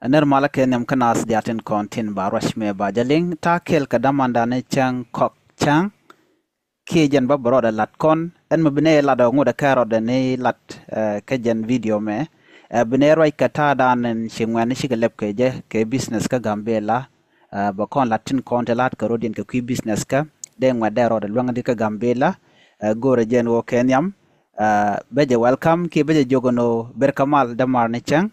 ner mala kenyam kanas diatin kontin ba rashme ba jaling ta kel kadamanda ne chang koak chang kijen ba broda lat kon en mabine la da ngoda karo de ne lat kajen video me bine roi kata dan shingwan shigalep keje ke business ka Gambella ba kon latin konte lat ka rodin ka ki business ka de ngwa de ro de lwanga ka Gambella gore jen wo kenyam beje welcome ki beje jogono berkamal damar ne chang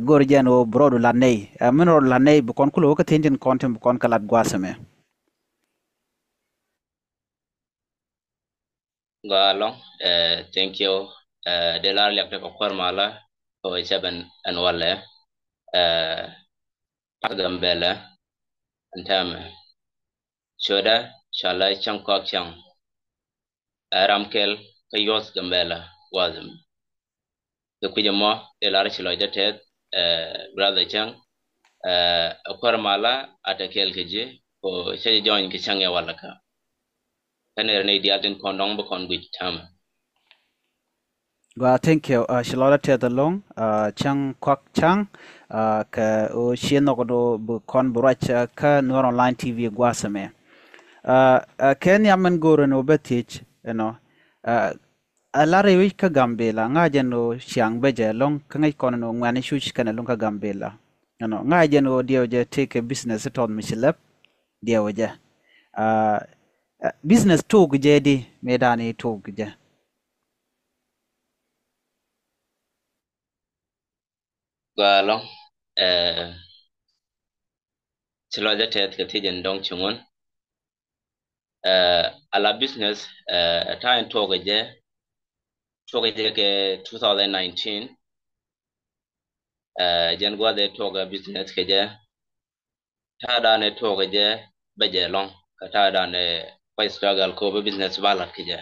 gorjen o brodu lanei minor lanei bu kon kulo ka tintin konten bu kon kalat gwasame Galong, thank you. De la lek ko kormala ko chaban an wala Gambella antame shoda shala chang ko chang ramkel kayos Gambella wazim the kujamo de la chilo jatet brother chang kormala atakel keje ko chaje join ke chang ya wala ka kaner ne dialten kondong bu kon guj tam. gwa thank you shilora te the long chang kwak chang ka o shieno do bu kon buracha ka nur online tv gwasame ken yamen goro no betich you know alare wi ka Gambella ngaje no siang beje long ka ngai kon no ngani shush kana long ka Gambella you know ngaje no dio je take a business ton misilap dio je business talk jadi medani talk je Galong chilo jatet ke tijen dong chungun ala business time toge je ke 2019 jen gwa de toga business ke je tada ne toge je beje long ka tada ne quite struggle ko business balat ke je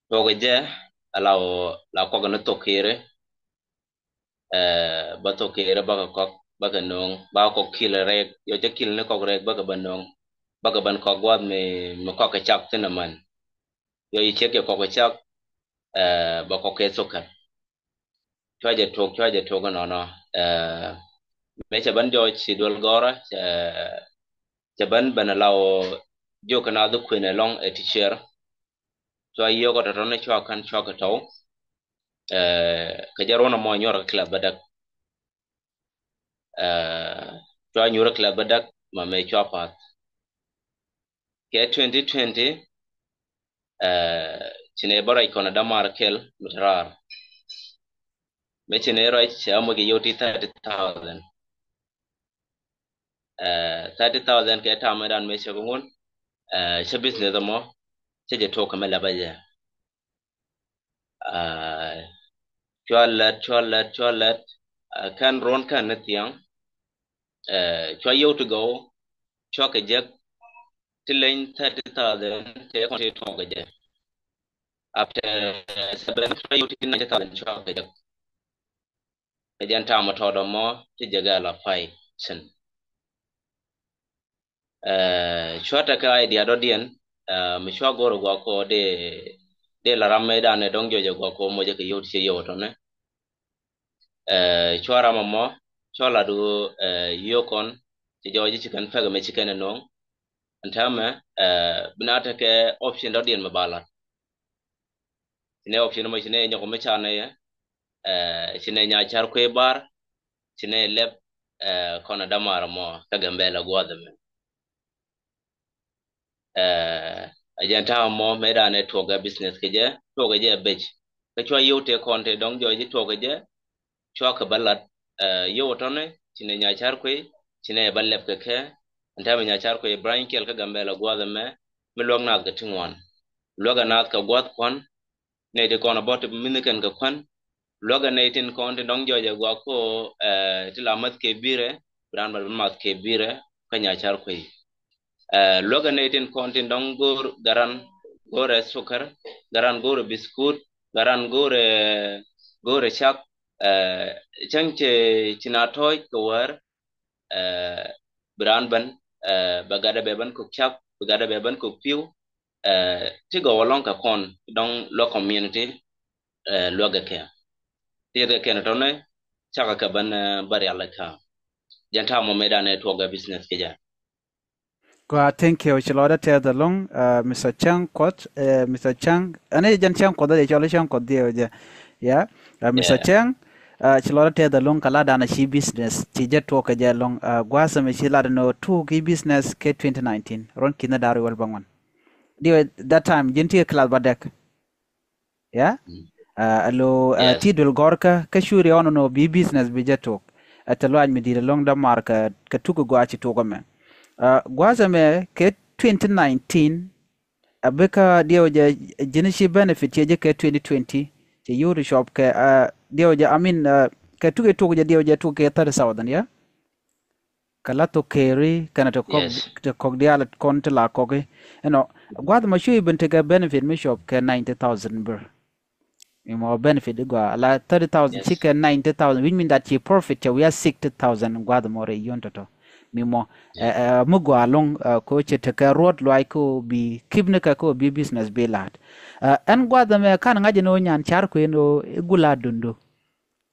toge je ala la ko na tokire ba tokire ba ko ba ka nong ba ko kile rek yo je kile ne ko rek ba ka banong ba ka ban ko gwa me ko ka chak tin man yo i cheke ko ka chak ba ko ke sokar chwaje tok no me chaban jo si dol gora chaban bana law jo kana du kwene long e teacher so yo ko to ne chwa kan chwa ka to ka jaro na mo nyor club badak chwa nyor club badak ma me chwa pat ke 2020 chine bara ikona damar kel mutrar me chine ro chamo ge yoti 30,000 30,000 ke tamadan me chagungun she business mo che to kamela baje cholat kan ron kan netiang cho you to go cho ke je tilen 30,000 te ko te to ke after 7 cho you to 90,000 cho ke je ke jan ta mo to do mo ti je ga la fai chen cho ta ka idea do dien mi cho goro go ko de la ramme da ne dong jojo go ko mo je ke yo ti yo to ne chora mamo chola du yokon ti joji chicken faga me chicken no antama binata ke option do dien mabala ne option mo chine nyoko me chane ya chine nya char kwe bar chine lep kona damara mo ka Gambella gwada me ajanta mo medane toga business keje toga je bech ka chwa yote konte dong joji toga je chwa ka balat yotone chine nya char kwe chine balep ke antama nya char kwe Brian kel ka Gambella gwada me milong na ga tingwan loga na ka gwad kon ne de kona bot miniken ga kwan loga ne tin kon te dong joje gwa ko tilamat ke bire bran bal mat ke bire ka nya char kwe loga ne tin kon te dong gor garan gore sukar garan gore biskut garan gore chak changche chinatoy ko war bran ban bagada beban ko chak bagada beban ko piu tigo walon ka kon dong lo community loga ke tire ke na tone chaka ka ban bari alaka janta mo meda ne to ga business ke ja. Go, thank you. Chiloda te the long, Mr. Chang quote, Mr. Chang, ane jan Chang quote the chola Chang quote the yeah, Mr. Yeah. Chang, Chiloda te the long kala dana shi business, chi jet talk a long, guasa me chila no two key business K 2019, ron kina dari wal bangon. That time, jinti class badek, yeah, alo Yes. tidul gorka, kashuri ono no bi business bi jet talk, at a large me the long da marka, katuku guachi toga me. Gwazame ke 2019 abeka dioja jinishi benefit ye ke 2020 je yuri shop ke dioja I mean ke tuge tuge dioja tuge 30,000 ya kala to carry kana Yes. to kog diala konta la koge gwada ma shu ibn tega benefit mi shop ke 90,000 ber mo benefit gwa la 30,000 Yes. chicken 90,000 which mean that your profit we are 60,000 gwada more yonto mimo Yeah. mugo along ko chete ka road lo ko bi kibne ka ko bi business be lat en gwada me kan ngaje no nyan char ko no gula dundu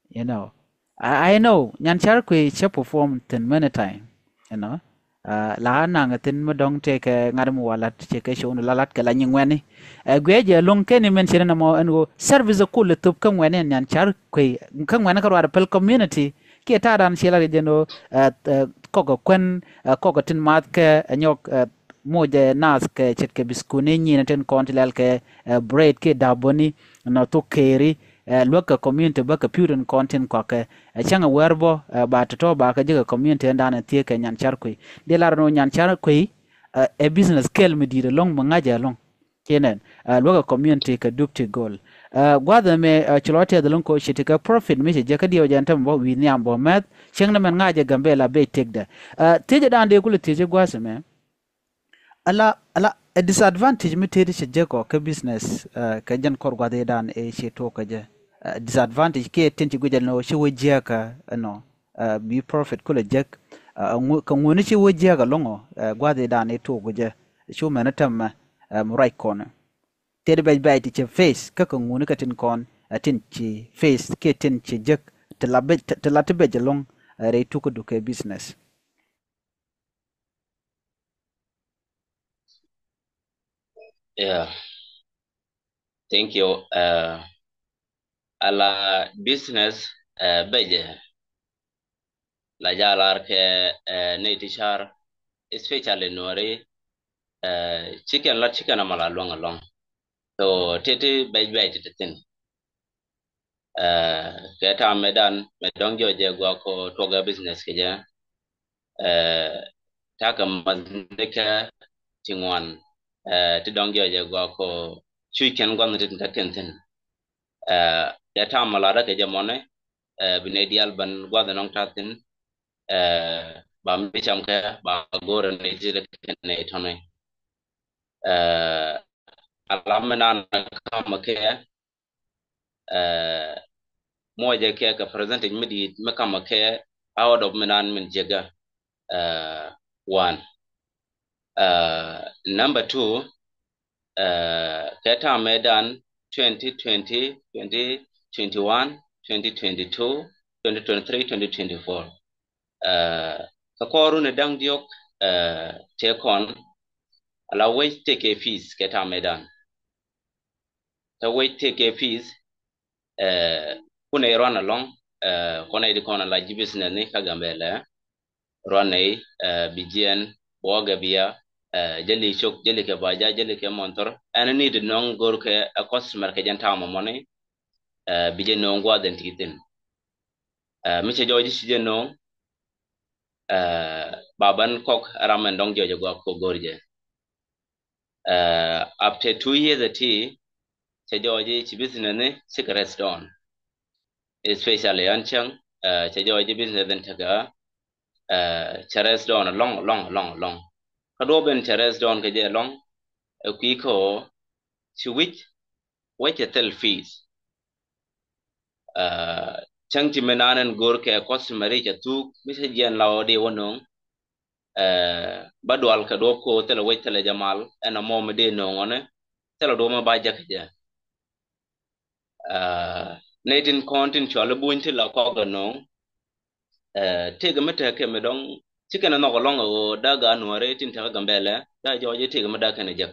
you know I know nyan char ko che perform ten many time you know la na ngatin mo dong te ke ngad mo walat che ke show no lalat ke la nyingweni gweje long ke ni men chene mo en go service ko le tup kan wenen nyan char ko kan wena ka war pel community ke ta dan shela de no kogo kwen kogo tin mat ke nyok moje nas ke chet ke biskuni ni ten kontilal ke bread ke daboni no to keri loka community ba ka puren content ko ke changa werbo ba to ba ka jiga community ndana tie ke nyan charkui de lar no nyan charkui e business scale mi dire long mangaja long kenen loka community ka dupti goal gwada me chilote de long ko shitika profit mi je ka dio jantam bo wi nyam bo met chengna men ngaje Gambella be tekda teje dande kulu teje gwasa me ala a disadvantage mi tedi shi jego ka business ka jan kor gwade dan e shi to ka je disadvantage ke tenti gujal no shi wajia ka no bi profit kula jek ka ngoni shi wajia ka longo gwade dan e to guje shi mena tam mu right corner tedi bay bay ti che face ka ka ngoni ka tin kon tin chi face ke tin chi jek telabe be long re to ko duke business. Yeah. Thank you. Ala business beje la jalar ke ne tishar especially nore chicken la chicken amala long along. So tete bay tete tin. Keta medan medong jo je gwa ko toga business ke ja. Taka mazdeka tingwan ti dong jo je gwa ko chicken gwan tin taken tin. Keta amala ke jamone bine dial ban gwa nong tatin ba mi cham ka ba gore ne jire ne tone alamna kama ke mo je ke ka percentage midi me kama ke out of minan min jega one number two keta medan 2020 2021 2022 2023 2024 ka koru ne dang diok take on ala wait take a fees keta medan ta wait take a fees kuna run along kona idi kona la business ni ka Gambella run ai bigien boga bia jeli chok jeli ke baja jeli ke montor and need non gor ke a customer ke janta mo money bije no ngwa den titin mi che joji sije no baban kok ramen dong jojo go ko gorje after 2 years at che joji chi business ni sik restaurant especially anchang che joji business den taga che restaurant long kado ben che restaurant ke je long ki ko chi which tel fees chang ti menanen gor ke customer ke tu mi se jen lawo de wonong badwal ka do ko tele wait tele jamal ena mo me de no ngone tele do ma ba jak je netin kontin chwala buin ti la ko ga no te ga meta ke me dong chicken no ko long o da ga nuare tin ta Gambella da jo je te ga meda kana jak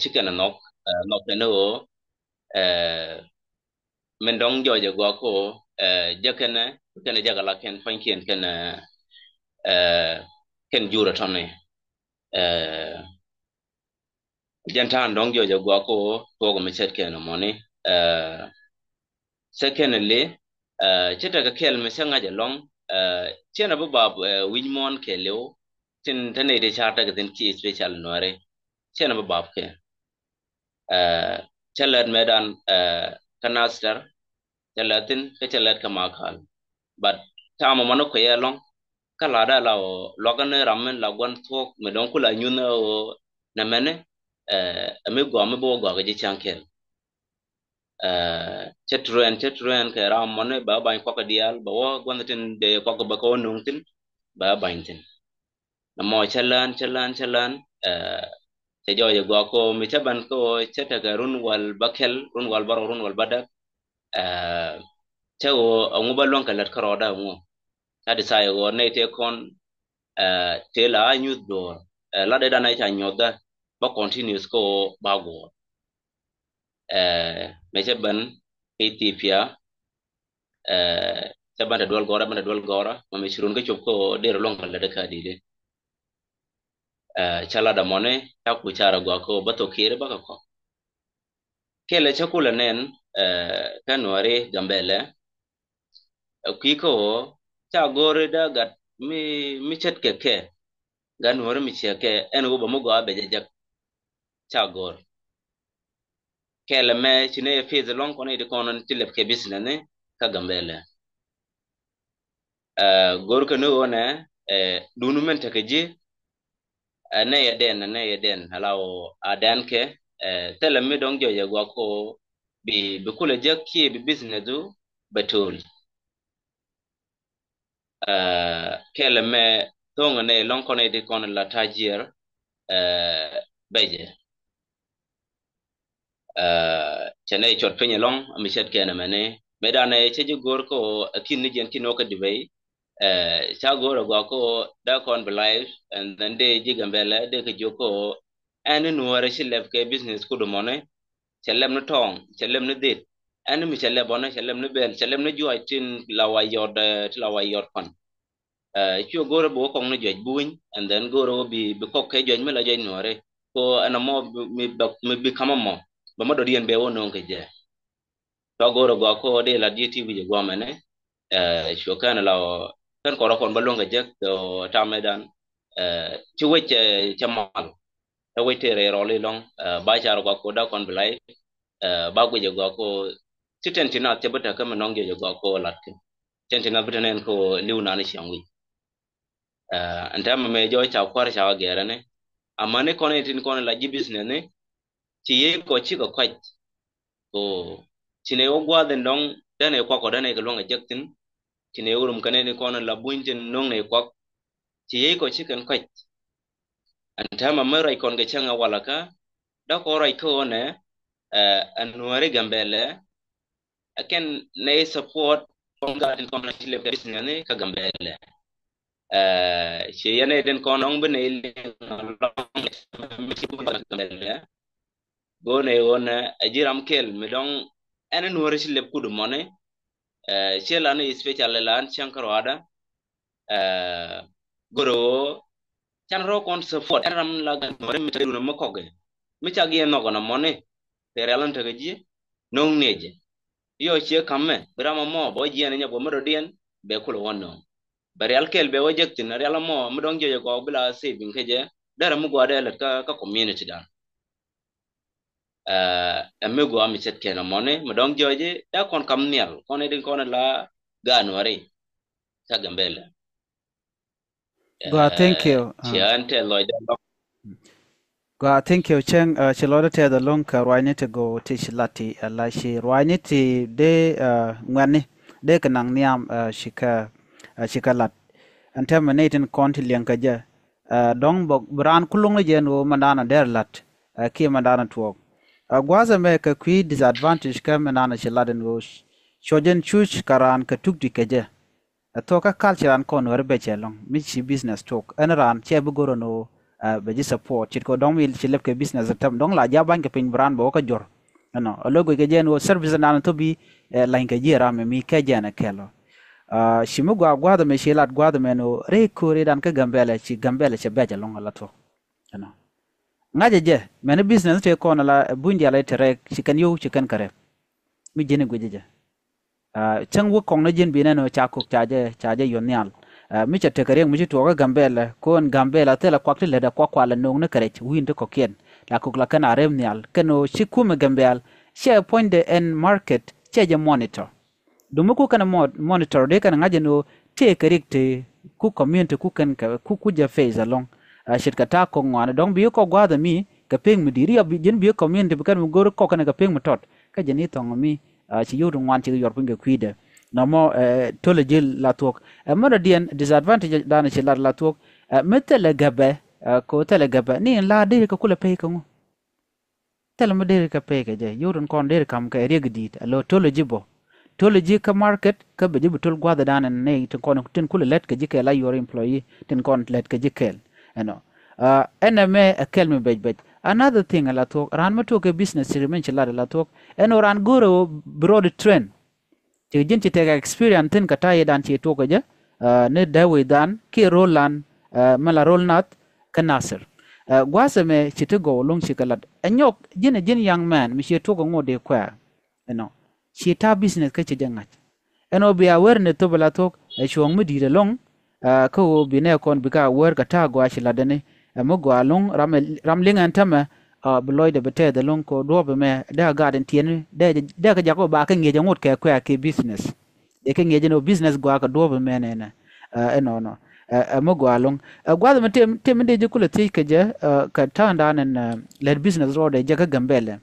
chicken no no ke no men dong jo je go ko jakene kana jagala ken fankien ken ken jura tonne jantan dong jo je go ko to go me set ken money secondly cheta ka kel me sanga je long chena bu bab win mon ke lew tin tane de charta ga den ki special noare chena bu bab ke chalat medan kanaster chalatin ke chalat ka makal but tama mano ko yelong kala da la logan ramen la gon thok me don kula nyuna o na mene ame go ame bo go ga je chankel chetruan ke ram mane ba ba ko ka dial ba wo gwantin de ko ko ba ko nungtin ba ba tin na mo chalan te jo ye go ko mi chaban ko cheta ga run wal bakel run wal baro run wal bada che o ngu ba lon kalat karoda ngu ta de sai go ne te kon te la nyu do la de da na cha nyoda ba continuous ko ba go me chaban ethiopia chaban da dol gora ma me shirun ga chop ko de lon kalat ka di de chala da mone ta ku chara go ko ba to kire ba ko kele chakula nen kanwari Gambella kiko cha gore da gat mi chet keke ganwari mi cheke en go ba mo go abe jak cha gor kele me chine fiz long kono de kono tilep ke bisna ne ka Gambella gor ko no ne dunu men take ji ne yeden halawo adan ke tele mi dong jo ye go ko bi kula jakki bi business du batul kele me tonga ne long kono de kono la tajier beje chane chot penye long mi chet kene mene medane cheji gor ko akin ni jen kino ka dibei cha gor go ko da kon live and then de ji Gambella de ke joko ene nuore shilep ke business kudu mone chelem no tong chelem no dit ene mi chele bona chelem no bel chelem no joy tin la wa yod kon chu goro bo kong no joj buin and then goro bi kok ke joj mela joj nuore ko ana mo mi kama mo ba ma do dien be wono ke je to goro go ko de la diti bi go mane chu kana la kan ko kon balonga je to tamedan chu weche chamal to wete re roli long ba charo go ko da kon blai ba go je go ko titentina te bata kama nonge je go ko lat tentina bitanen ko liuna ni changwi antama me jo cha kwar cha gere ne amane kono tin kono la ji business ne ti ye ko chi ko kwaj ko tine o gwa den dong dane ko dane ko longa jaktin tine urum kane ni kono la bunjin nong ne ko ti ye ko chi kan kwaj antama me rai kon ge changa walaka da ko rai ko ne anwari Gambella aken ne support kon ga tin kono le business ne ka Gambella shi yana den ko non bene go ne wona ajiram kel mi don ene no resi le kudu mone shi la ne special lan chankarwada goro chan ro kon support ram la ga no mi tadu no makoge mi chagi no gona mone perelan tagaji non neje yo che kamme brama mo bo jiene nya bo modien be kulo wono barial kel be wajektin real mo mudong je ko bila saving keje dara mu gwada le ka community dan emme go ami set kena mone mudong joje da kon kam nial kon edin kon la ganwari ta Gambella Go, thank you. Chiante loida Go, thank you. Cheng, chiloda te the long rwani to go teach lati la shi rwani ti de ngwani de kanang niam shika lat. Antama natin konti lianka ja dong bok bran kulung jen wo mandana der lat ki mandana tuok. gwaza me ka kwi disadvantage ka menana chiladen go shojen chuch karan ka tukdi keje to ka culture an kon wer beche long mi chi business talk an ran che bu goro no be ji support chit ko dong wil chi lep ke business tam dong la ja ban ke pin brand bo ka jor no logo ke jen wo service nan to bi lain ke jira me mi ke jena kelo shimu gwa me shilat gwa me no re ko re dan ka gambele che beche long la to no ngaje je mene business te ko na la bunja la tere chikan yo chikan kare mi jene gwe je chang wo kong na jin bi no cha ku cha je yon nyal mi cha te kare mi to ga gambela kon gambela te la kwakti le da kwa la no na kare win to ko ken la ku la kana rem nyal keno shikume gambel share point the end market che je monitor dumu ku kana monitor de kana ngaje no te kare te ku community ku kan ku je face along shit kata ko ngwana dong bi ko gwada mi ka ping mi diri abi jen bi community kan mi gor ko kana ka ping mi tot ka jeni to mi ci yodu ngwan ci yor pinga kwide no mo tole jil la tok mo dien disadvantage dana ci la tok metele gabe ko tele gabe ni la de ko kula pay ko tele mo de ka pay ka je yodu kon de kam ka reg dit lo tole jibo tole ji ka market ka be jibo tol gwada dana ne to kon tin kula let ka jike la your employee tin kon let ka jikel ano eneme a kelme bej another thing ala talk ran ma talk a business remain chala la talk eno ran goro broad trend ti jin ti tega experience tin kata yedan ti to ga ne dawe dan ki rolan mala rolnat kanasir gwaseme ti to go long chikalat enyok jin young man mi ti to go ngode kwa eno ti ta business ka ti jangat eno be aware ne to bala talk e chuang mi di long ko bi ne kon bi ka wer ka ta go achila dene mo go along ramling antama beloy de bete de long ko do be me da garden tien de ka jago ba ka ngeje ngot ke kwa ke business e ka ngeje no business go ka do be me ne na no mo go along gwa de tem de je kula ti ke je ka ta nda nan led business road je ka gambele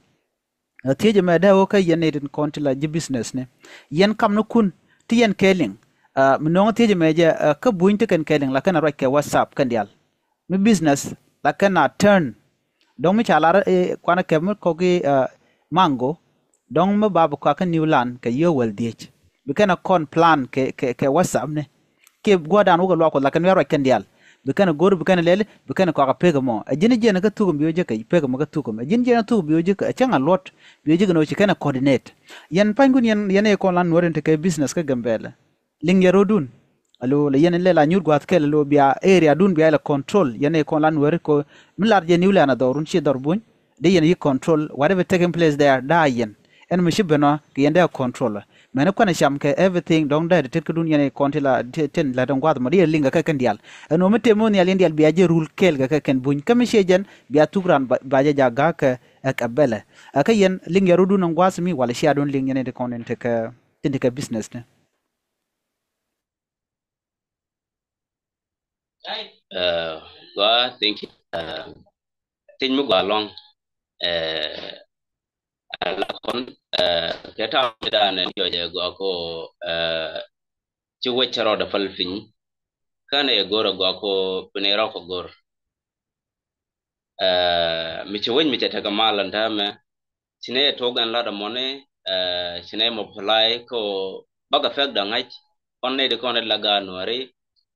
ti je me da o ka yene din kontila je business ne yen kam no kun ti yen keling mnong ti je me je ka buin te kan keling la kana ro ke whatsapp kan dial mi business la kana turn dong mi chala kwana kem ko ki mango dong mi babu ka ka new land ka yo wel dich bi kana kon plan ke whatsapp ne ke godan wo lo ko la kan ro kan dial bi kana goru bi kana lele bi kana ko ka pega mo ajini je na ka tugum bi je ka pega mo ka tugum ajini je na tugum bi je ka changa lot bi je no chi kana coordinate yan pangun yan ko lan worente ke business ka gambela ling yarodun alo le yen le la nyur gwat kel lo bia area dun bia la control yen ko lan wer ko milar je niwla na dorun chi dorbun de yen yi control whatever taking place there da yen en mi shibeno ke yen da control mena ko na sham ke everything dong da tet ko dun yen kontila ten la dong gwat mo de linga ka kan dial no mete mon yal dial bia je rule kel ga ka kan bun kam shejen bia tugran ba je jaga ka akabela aka yen linga rudu non gwasmi wala shi adon ling yen de konen te ka tin ka business ne Go thank you. Tin mu gwa long la kon ke ta da ne yo je go ko ci wecharo da falfin kana e goro go ko pinero ko gor mi ci wen mi ta ga malan ta me cine to gan la da mone cine mo play ko baga fek da ngai on ne de kon la ga nori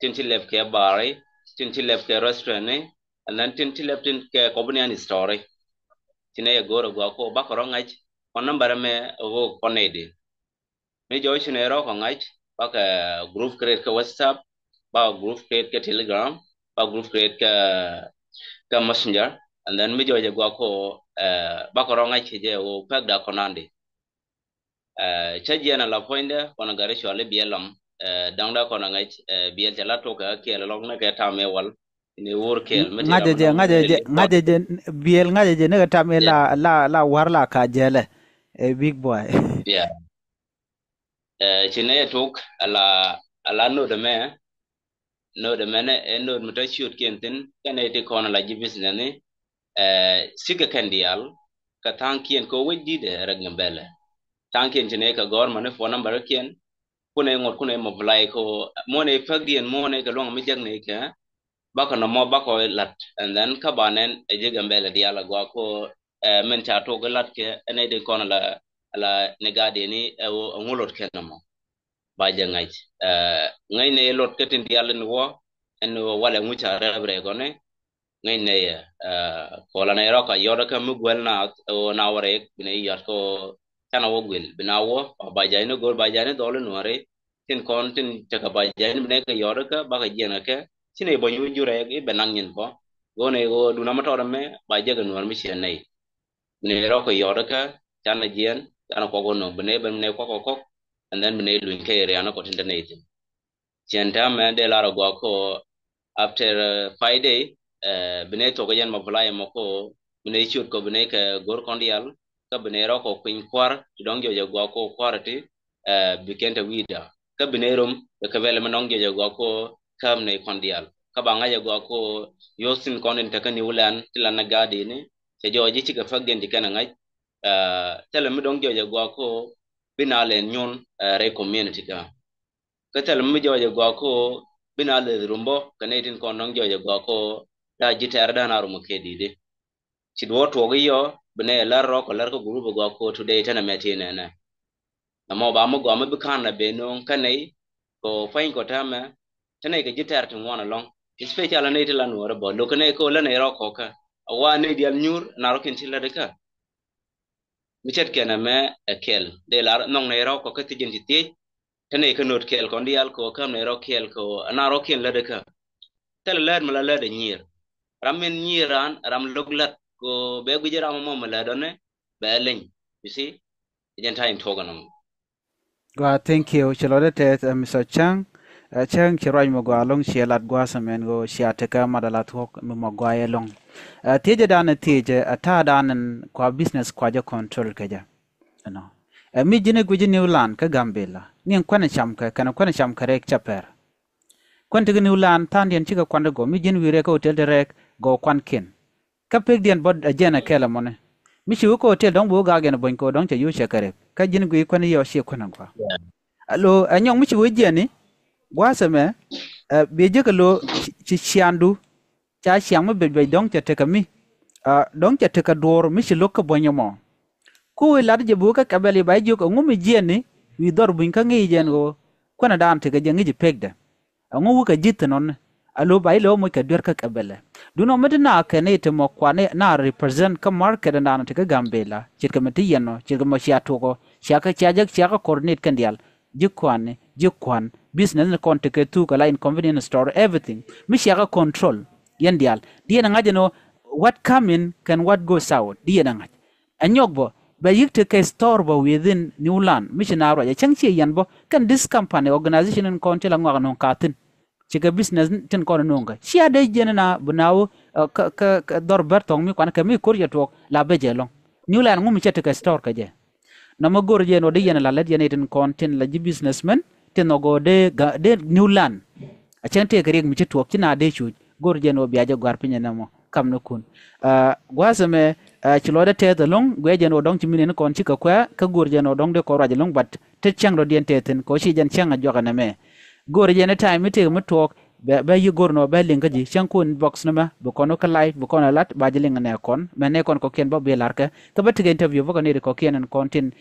tin ti lef ke bare tin ti lef ke restaurant ne and then tin ti lef tin ke company story cine e goro go ko ba ko ngai on number me go konede me jo cine ro ko ngai ba ka group create ka whatsapp ba group create ka telegram ba group create ka messenger and then me jo je go ko ba ko ngai je o pek da konande chaji na la poinde kona gare shwale bielam dangda kona ngai biel jala to ka ke la long na ke ta mewal ni wor kel meti ram no ngajeje biel ngajeje ne ta me la warla ka jele big boy yeah chine tok ala no de me ne no meta shoot kentin kana te kona la jibis ne ne siga kandial ka tankien ko wedi de ragambele tankien chine ka gor mane phone number kien kune ngot kune mo blai ko mone pagdien mone ka long mi jagne ka baka no mo bako lat and then ka banen e je gambele diala gwa ko men cha to galat ke ene de kon la negade ni o ngolot ke namo ba jangai ngai ne lot ke tin dial ni wo en wala mucha rebre gone ngai ne ko la ne ro ka yoda ka mu gwel na o na wore bine yar ko kana wo gwel bina wo ba jai no gol ba jai ne dole no re tin kon tin ta ka ba jai ne ka yoda ka ba ka jena ke sine bo nyu jure ke benang nyin ko gone go du na ma to me ba je ga no mi chen nei ne ro ko yoda ka kana jen kana ko gono bine ben ne ko and then bine luin ke area no ko tin ne tin chen ta me de la ro go ko after 5 day bine to ga yen ma bula mo ko bine chut ko bine ka gor kondial ka bine ro ko pin kwar dong jo go ko kwarti bikenta wida ka bine rum ka vele manong jo go ko kam ne kondial ka banga jo go ko yosin konin ta kan yulan tilana gadi ni se joji ci ka faggen di kana ngai tele mi dong joje gwa ko binale nyun re community ka ka tele mi joje gwa ko binale rumbo kanetin kon dong joje gwa ko da jitar da na rumo kedi de ci do to yo bine larro ko larko group gwa ko today tana metine na mo ba mo gwa mo bi kan na be no kanai ko fain ko tama tanai ka jitar tin wana long especially na itala no ro bo lo kanai ko la ne ro ko ka wa ne dial nyur na ro kin tilla de ka michet kena me kel de la nong ne ro ko ka tijin ti tane ka not kel kon dial ko kam ne ro kel ko na ro kin la de ka tel lad mala la de nyir ramen nyiran ram loglat ko be gujira mo mo la done be len you see jen time to ganom Thank you. Chilode te Mr. Chang. Chang chiroj mo gwa long chelat gwa samen go shiateka madalat hok mo gwa yelong. Tije dan tije ata dan kwa business kwa jo control keja. No. Mi jine guji New Land ka Gambella. Nien kwana chamka kana kwana chamka rek chaper. Kwan tigi New Land tan dien chika kwanda go mi jine wire ka hotel direct go kwan kin. Ka pek dien bod ajena kela mone. Mi shi ko hotel dong bu ga gen bon ko dong che yu shakare. Ka jine gui kwana yo shi kwana gwa. Alo anyong mi shi wejeni gwa same beje ka lo chi chiandu cha chiang me be dong cha teka mi dong cha teka dor mi shi lokka bonyo mo ku lad je bu ka kabeli bay ju ko ngumi jeni wi dor buin ka ngi jen go kona dan teka je ngi pegda ngu ka jit non alo bay lo mo ka der ka kabele duno medina ka ne te mo kwane na represent ka market na teka Gambella chit ka meti yeno chit ka mo sia to ko sia ka chajak sia ka coordinate kan dial jikwan business na kon teke tu kala in convenience store everything mi sia control yendial dia na ngaje no what come in can what goes out dia na ngaje anyogbo ba yikte ke store bo within Newland missionary ya changchi yanbo kan this company organization in konti la ngwa non katin chika business tin kon nonga sia de jenna bunawo ka dor bertong mi kwan ka mi kurya to la bejelong Newland ngum chete ke store ka je na magor je no de yana la let yana tin kontin la ji businessman tin no go de Newland a chante ka reg mi chetu kina de chu gor je no biaje gwar pinya namo kam no kun gwasame chilode te the long gweje no dong chimine kon chika kwa ka gor je no dong de ko raje long but te chang do dien te tin ko shi jan chang a joga na me gor je ne time te mu tok be yu gor no be linga ji chang kun box na ma bu kono ka live bu kono lat ba je linga ne kon me ne kon ko ken bo be lar ka ba te interview bo ko ne ko ken kontin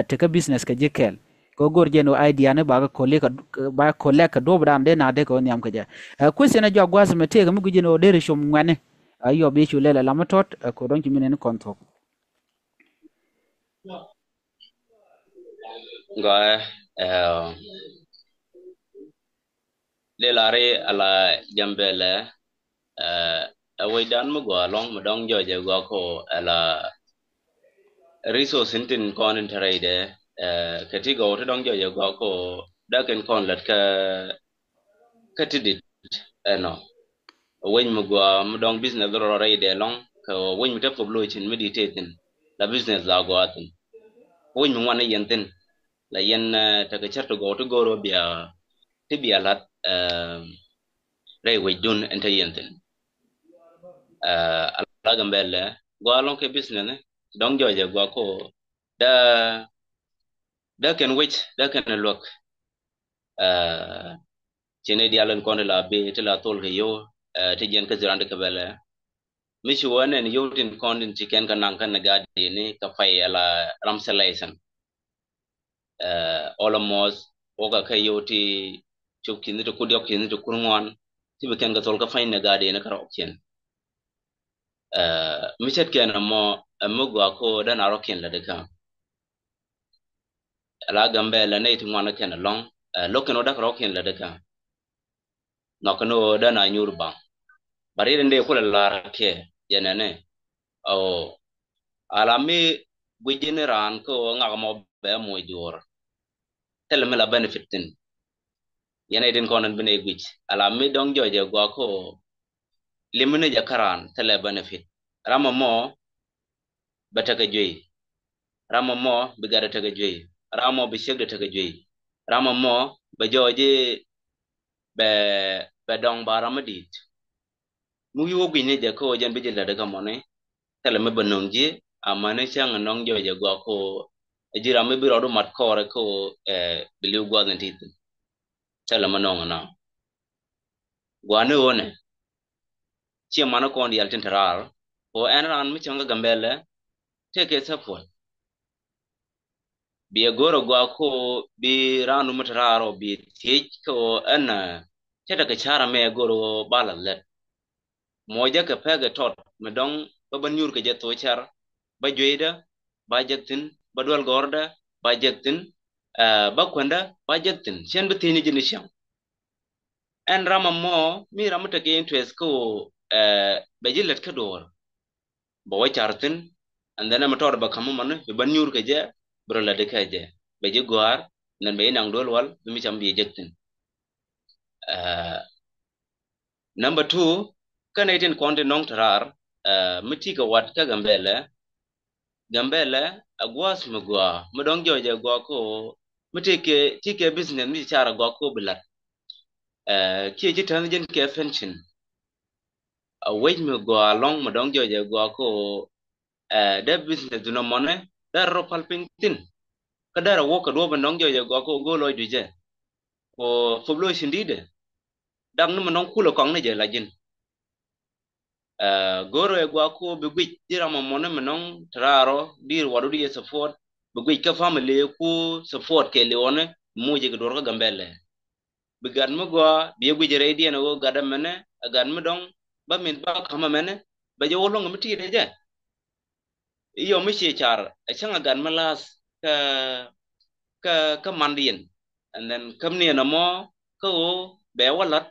te ka business ka jikel ko gor je no idea ne ba ko le ka ba ko le ka do bran de na de ko nyam ka ja question a jog gwasame te ga mu guje no de rishum ngwane ayo be chu lela lamatot ko don chimine ne kontok ga le lare ala Gambella awai dan mo gwa long mo dong joje gwa ko ala resource intin kon trade katigo to dong joje gwa ko daken kon lat ka katidit no wen mo gwa mo dong business ro ride long ko wen mi ta poblo chin meditating la business la gwa tin wen mo wana yentin la yen ta ka charto go to goro bia ti bia lat ray we dun enta yentin ala Gambella gwa long ke business ne dong joje gwa ko da da can look chene dialen kon la be te la tol yo te jen ka zirande ka bele mishi wane ni yotin kondin chicken kanang kan gadi ni ka fay ala ramsalaisan almost oga kay yoti chukki ni to kudyok ni to kurngwan tibe ken ga tol ka fay na gadi na karo ken mishet ken mo amugo ko dan aroken la de kan ala Gambella ne ti ngwana ken long loken oda karo ken la de kan nokono dan anyur bang bari rende kula lar ke yenene o alami bujineran ko ngamo be mo jor tel mela benefit tin yana din konan bine gwich alami dong joje gwa ko limune jakaran tele benefit rama mo bataka joyi rama mo bigara taka joyi rama bi shegda taka joyi rama mo ba joje be be dong barama dit mu yogi ne je ko jan bijila daga mone tele me banongje amane chang nong joje gwa ko jira me biro do mat kore ko biliu gwa ntit tele manong na gwa ne one chi mana kon yal tin tarar o enran mi changa Gambella take support bi goro gwa ko bi ranu mutararo bi tik ko ana teta ka chara me goro balalet moja ka pega tot medong babanyur ke jeto char ba joida ba jaktin ba dwal gorda ba jaktin ba kwanda ba jaktin chen bitini jini sham en rama mo mi ramata ke interest ko ba jilet ka dor ba wachartin and then amator ba kamu man be banyur ke je bro la de ke je be je gwar nan be nang dol wal mi cham bi jektin number 2 kan iten konte nong tarar miti ka wat ka Gambella agwas mugwa mudong joje gwa ko mitike tike business mi chara gwa ko bilat ki ji tan jen ke fenchin a wej mugwa long mudong joje gwa ko da business duna mone da ro palping tin kadara wo ka do mudong joje gwa ko go loy duje ko foblo shindide dang no mudong kulo kong ne je lajin goro e gwa ko be gwi dira mo mone menong traro dir wadu di support be gwi ka family ku support ke leone muje ga dor ga Gambella be gan mo gwa be gwi jere di na go gada mene gan mo dong ba min ba kama mene ba je wolong mi ti de je iyo mi che char e changa gan malas ka ka mandien and then kamni na mo ko be walat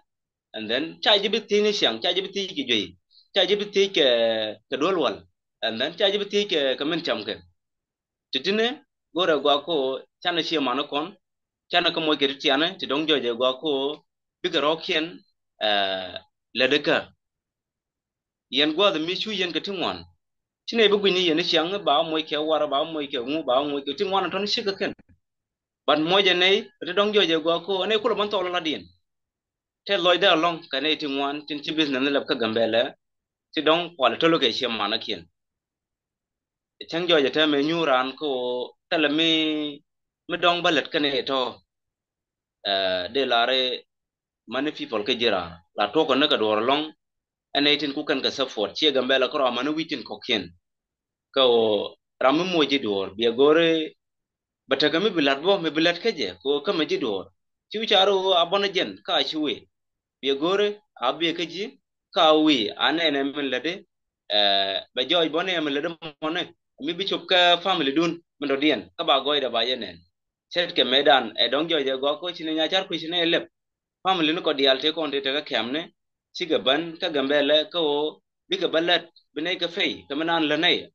and then cha ji bi ti ni siang cha ji bi ti ki joi cha ji bi ti ke dolwal and then cha ji bi ti ke men cham ke titine gore gwa ko chana chi mano kon chana ko mo ke tiane ti dong joje gwa ko bi ga rokien le de ka yen gwa de mi chu yen ke tingwan chine bu gwini yen siang ba mo ke wara ba mo ke ngu ba mo ke tingwan ton shi ka ken ban mo je nei ti dong joje gwa ko ne ko man to la din te loida long ka ne tingwan tin chi business ne lab ka Gambella ti dong kwal tolo ke shi mana kien chang jo jata me nyuran ko tala me dong balet kane to de lare many people ke jira la to ko naka dor long ene tin ku kan ka support che Gambella ko amana witin ko kien ko ramu moji dor bi gore bataga me bilat bo me bilat keje ko kama ji dor ci charo abona jen ka chiwe bi gore abi keji ka wi anene min lade ba joy bone min lade mone mi bi chop ka family dun mendo dien ka ba goy da ba yenen set ke medan e dong joy go ko chine nya char ku chine lep family no ko dial te ko ndete ka kemne siga ban ka Gambella ko bi ka balat bine ka fei ka manan la nay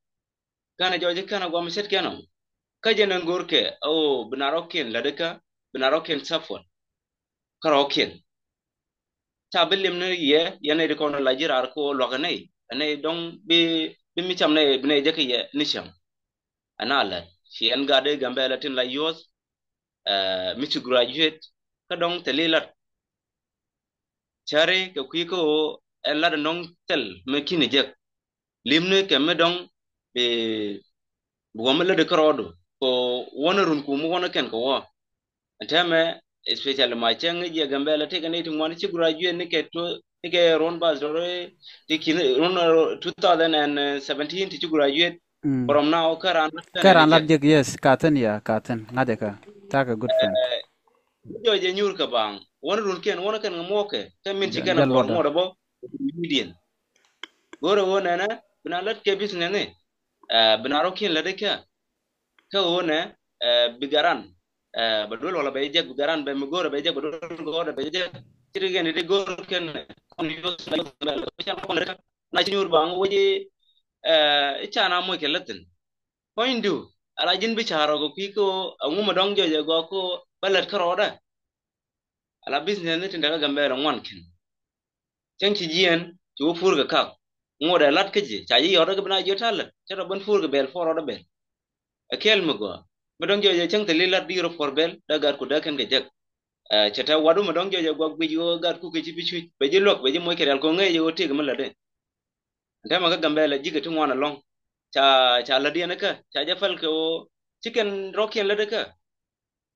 kana joy kana go mi set keno ka jenen gorke o binarokin ladeka binarokin safon karokin tabelim ne ye yene de kono lajirar ko loganay ane dong bi mi cham ne bine jeke ye nisham anala shi an gade Gambella tin la yos mi to graduate ka dong telilat chare ka kuiko en la nong tel me kini jek limne ke me dong be bugamela de krodo ko wona run ku mo wona ken ko wo atame especially ma chang ye Gambella te kaneti ngwan chi graduate ne ke to ke ron bas dore tikin ron 2017 to graduate from now karan Karan lat jek yes katan ya katan ngade ka take good friend jo je nyur ka bang won run ken won kan ngoke te min chikana bor jalloda ngoda bo median goro wona na bina lat ke business ne bina ro ken lade ka wona bigaran badul wala be je bigaran be mi goro be je badul goro be je tirgen de goro ken on yo na nyur bang woji ichana mo ke latin pointu ala jin bicharo go piko nguma dong joje go ko balat karoda ala business ne tinda Gambella ngwan ken chen chi jien chu fur ga kak ngode lat keje cha yi yoda ga bna jotal cha ban fur ga bel foro da bel akel mo go madong joje chen te lilat biro for bel da gar ku da ken ga jak cha ta wadu madong joje go gbi yo gar ku ke chi bichu be je lok be je mo ke dal ko ngai yo te ga mala de ndama ga Gambella jiga tu ngwana long cha la dia naka cha ja fal ko chicken rocken la de ka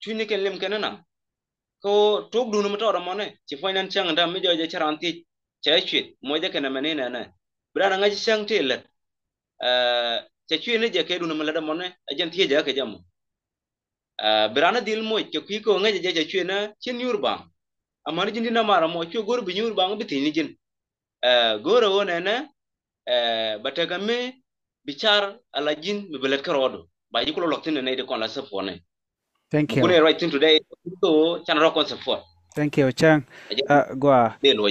chuni ken lim kenana ko tok du no motor mone ci foinan chang da mi joje charanti cha chwit mo je kana manena na brana ngaji chang tele cha chwi ne je ke du no mala da mone ajan tie ja ke jam brana dil mo ke ki ko ngaji je chwi na chin yurba amari jindi na mara mo chwo gor bi yurba ngo bitini jin goro wona na bataga me bichar alajin mi belet karodo ba yi ko loktin ne de kon la sapone thank you mukune right thing today to chan rock on support thank you chang gwa de lo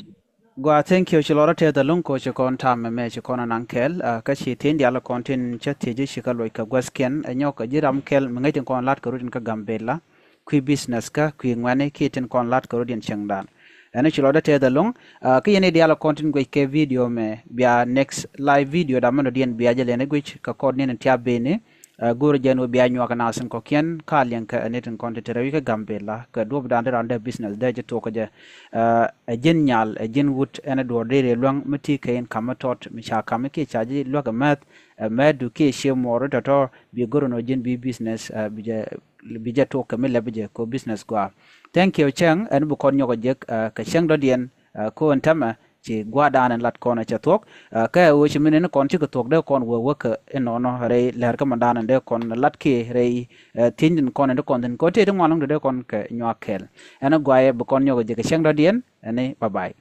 gwa thank you chilora te da lung ko che kon tam me che kon an kel ka chi tin dia la kontin che ti ji shika loy ka gwasken anyo ka jiram kel ngai tin kon lat ka rudin ka Gambella kui business ka kui ngwane ki tin kon lat ka rudin chengdan ene chilora te da lung ka yene dia la kontin go ke video me bia next live video da mano dien bia jele ne gwich ka kod ne tia bene guru jenu biya nywa kana san ko kien ka lien ka netin konti tere ka Gambella ka do dan rande business de je to ko je a jin nyal a jin wut ene do de long meti kain kamatot mi cha kam ke chaji lo ga mat du ke she moro to bi guru no jin bi business bi je to ka me le bi ko business gwa thank you chang en bu kon nyogo je ka chang do dien ko antama ci gwa danan lat kona cha tok ka wo ci minen kon ci ko tok de kon wo ka eno no re ler ka mandanan de kon lat ki re tin kon de kon den ko te de ngwanong de kon ka nywa kel ana gwa e bu kon nyogo je ka chang do dien ani bye bye